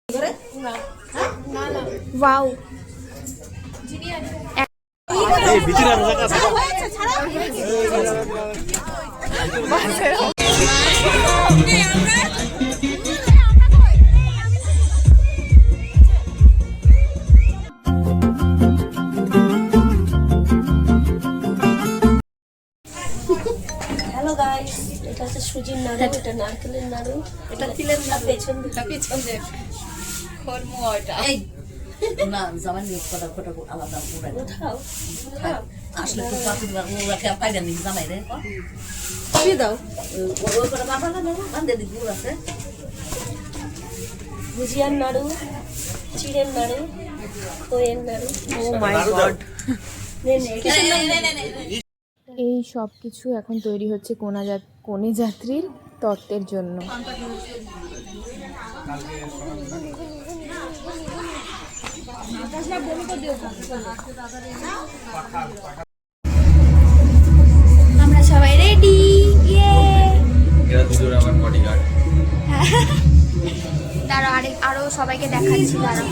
Wow hello guys, এটা হচ্ছে সুজির নাড়ু, এটা নারকেলের নাড়ু, এটা তিলের নাড়ু, পেছন দিয়ে খরমু ওটা এই না জামাই নিয়ে ফটা আলাদা পুরো উঠাও আসলে তো পাতিবার ওরা পাইবেন নি জামাই রে কি দাও ওই করে বাবা না বান্দে দি গুড় আছে ভুজিয়ার নাড়ু, চিড়ের নাড়ু, দইয়ের নাড়ু। ও মাই গড, এই সব কিছু এখন তৈরি হচ্ছে কনে যাত্রীর তত্ত্বের জন্য। আমরা সবাই রেডি। দাঁড়াও আরো সবাইকে দেখাচ্ছি। দাঁড়াও,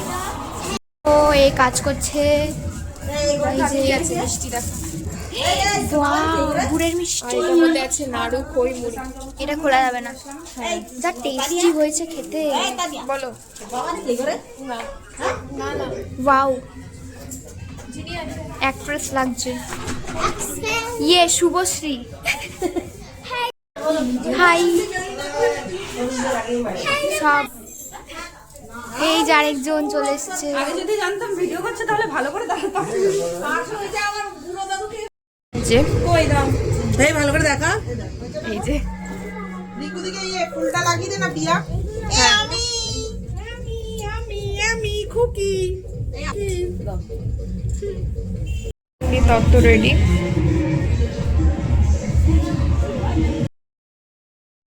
ও এই কাজ করছে। গুড়ের মিষ্টি, আছে নাড়ু, খই, মুড়ি। এটা খোলা যাবে না। যা টেস্টি হয়েছে খেতে, বলো। ওয়াও, অ্যাক্ট্রেস লাগছে। ইয়ে শুভশ্রী, হাই। সব এই যে আরেকজন চলে এসছে। আমি যদি জানতাম ভিডিও করছে তাহলে ভালো করে দেখাতাম। যে কই দাও এই ভালো করে দেখা। এই যে দিকু দিকে এই ফুলটা লাগিয়ে দে না পিয়া। আমি খুকি এই তত্ত্ব রেডি।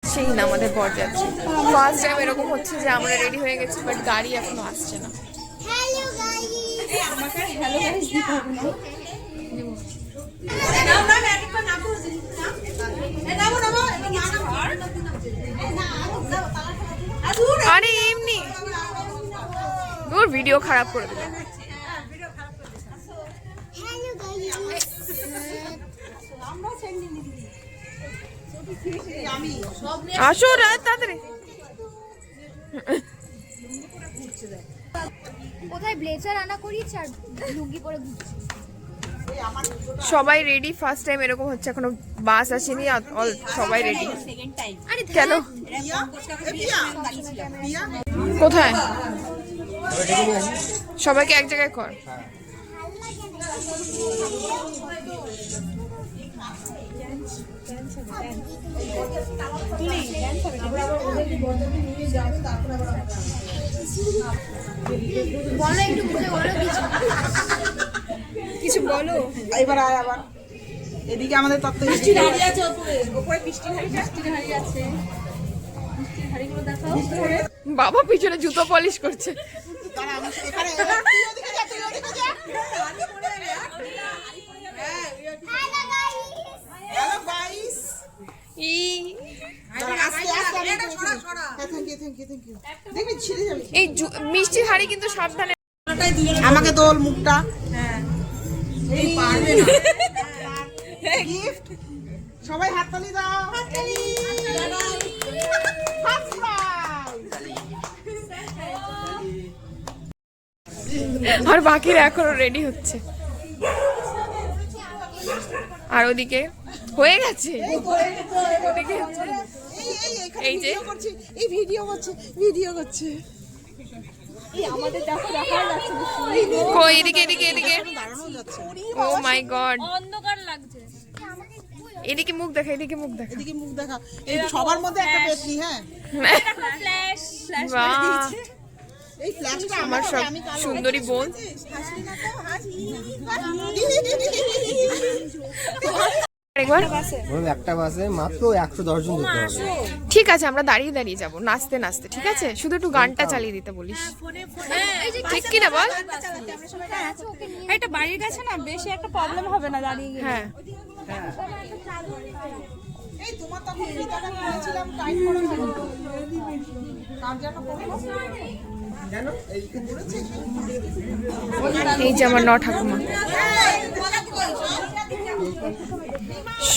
সেই না আমাদের বর যাচ্ছে। ফার্স্ট টাইম এরকম হচ্ছে যে আমরা রেডি হয়ে গেছি, বাট গাড়ি এখনো আসছে না। আরে এমনি ওর ভিডিও খারাপ করে দিল। আসো রাত তাড়াতাড়ি। কোথায় ব্লেজার আনা করিয়েছে আর লুঙ্গি পরে ঘুরছে। সবাই রেডি, ফার্স্ট টাইম এরকম হচ্ছে। এখনো বাস আসেনি, সবাই রেডি। কেন কোথায় সবাইকে এক জায়গায় কর। বলো একটু বলো কিছু বলো। এবার আয় আবার এদিকে আমাদের তত্ত্ব মিষ্টি হাড়ি আছে, উপরে মিষ্টি হাড়ি আছে। মিষ্টি হাড়িগুলো দেখাও। বাবা পিছনে জুতো পলিশ করছে। এই মিষ্টির হাড়ি কিন্তু সাবধানে। আমাকে দোল মুখটা গিফট সবাই হাততালি দাও। আর বাকিরা এখনো রেডি হচ্ছে। আর ওদিকে হয়ে গেছে, ওদিকে এই যে এই ভিডিও করছে আমাদের দেখো দেখা যাচ্ছে না। কই এদিকে ও মাই গড, অন্ধকার লাগছে। এদিকে মুখ দেখা, এদিকে মুখ দেখা। এই সবার মধ্যে একটা পেটলি। হ্যাঁ ফ্ল্যাশ বাহ, এই ফ্ল্যাশটা আমার সব সুন্দরী বোন। একটা বাসে মাত্র 110 জন যেতে হবে। ঠিক আছে, আমরা দাঁড়িয়ে দাঁড়িয়ে যাবো, নাচতে নাচতে। ঠিক আছে, শুধু একটু গানটা চালিয়ে দিতে বলিস, ঠিক কি না বল। এটা বাড়ির কাছে না, বেশি একটা প্রবলেম হবে না দাঁড়িয়ে গেলে। হ্যাঁ এই তোমার তখন ফিতাটা কিনেছিলাম টাইট করা ছিল। কার যেন করলো এই যে আমার ঠাকুমা,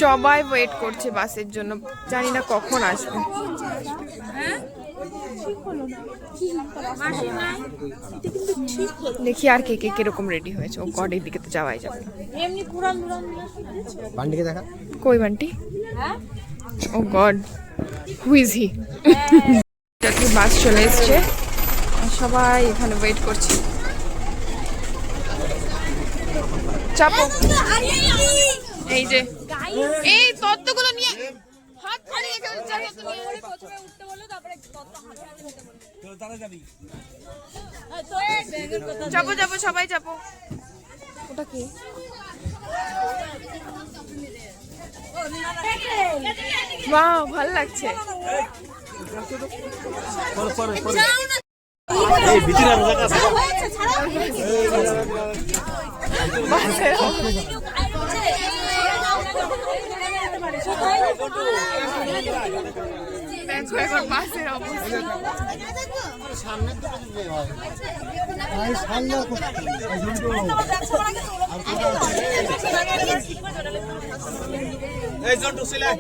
সবাই ওয়েট করছে বাসের জন্য, জানি না কখন আসবে। দেখি আর কে কে কিরকম রেডি হয়েছে। ও গড, এই দিকে তো যাওয়াই যাবে না। বান্ডিকে দেখা, কই বান্টি? ও গড, হু ইজ হি? বাস চলে এসছে, সবাই এখানে ওয়েট করছে। চাপো। এই যে এই তত্ত্বগুলো নিয়ে হাত খালি এখানে চালিয়ে তুমি প্রথমে উঠতে বলো, তারপরে তত্ত্ব হাতে হাতে নিতে বলো। তো তাহলে যাবি। চাপো চাপো, সবাই চাপো। ওটা কি? বাহ, ভালো লাগছে। এই ভিতরে রাখা আছে। দেখো এখন বাসের অবস্থা। এই জন্টু সিলাই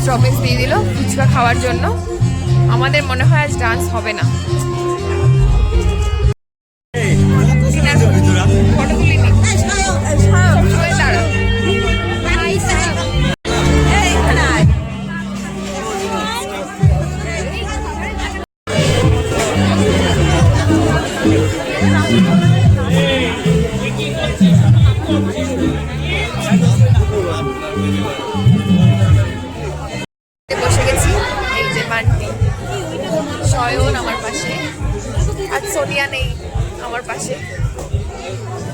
স্টপেজ দিয়ে দিল ফুচকা খাওয়ার জন্য। আমাদের মনে হয় আজ ডান্স হবে না। ফটো তুলি নি, দাঁড়া। বসে গেছি, এই যে বান্টি, শয়ন আমার পাশে, আজ সোনিয়া নেই আমার পাশে।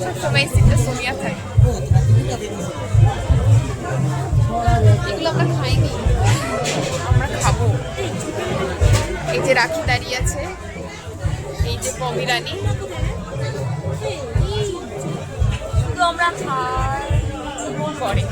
সবসময় সিটটা সোনিয়া থাকে। এগুলো আমরা খাইনি, আমরা খাবো। এই যে রাখি দাঁড়িয়ে আছে, এই যে পমিরানি, আমরা খাই পরে।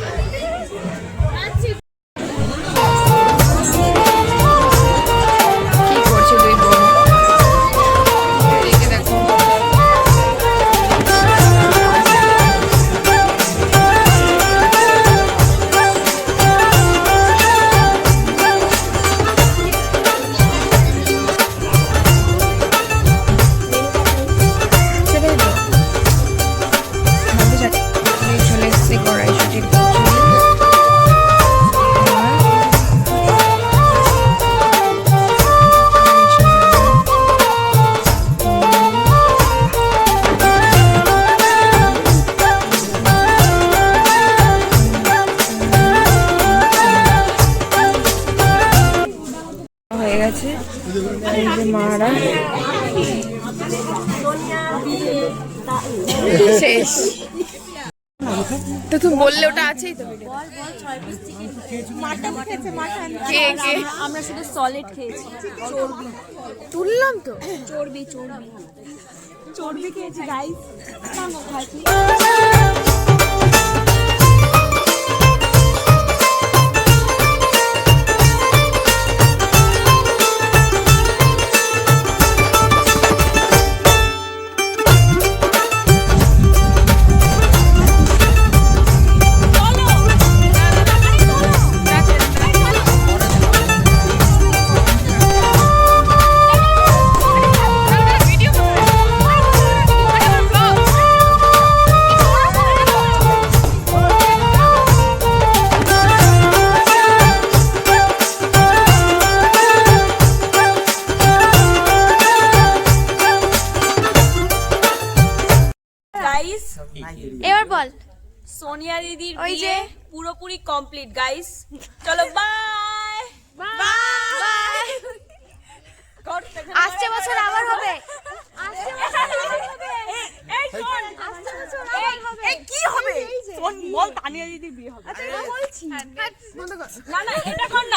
মারা শেষ তো তুমি বললে ওটা আছেই তো। কে কে? আমরা শুধু সলিড খেয়েছি, চর্বি তুললাম তো, চর্বি চর্বি চর্বি খেয়েছি গাইস। খাচ্ছি সোনিয়া দিদির ওই যে। বিয়ে পুরোপুরি কমপ্লিট গাইস। চলো বাই বাই। আসছে বছর আবার হবে। আসছে বছর আবার হবে। এই শোন, আসছে বছর আবার হবে। এই কি হবে? শোন বল তানিয়া দিদির বিয়ে হবে। বলছি। না না এটা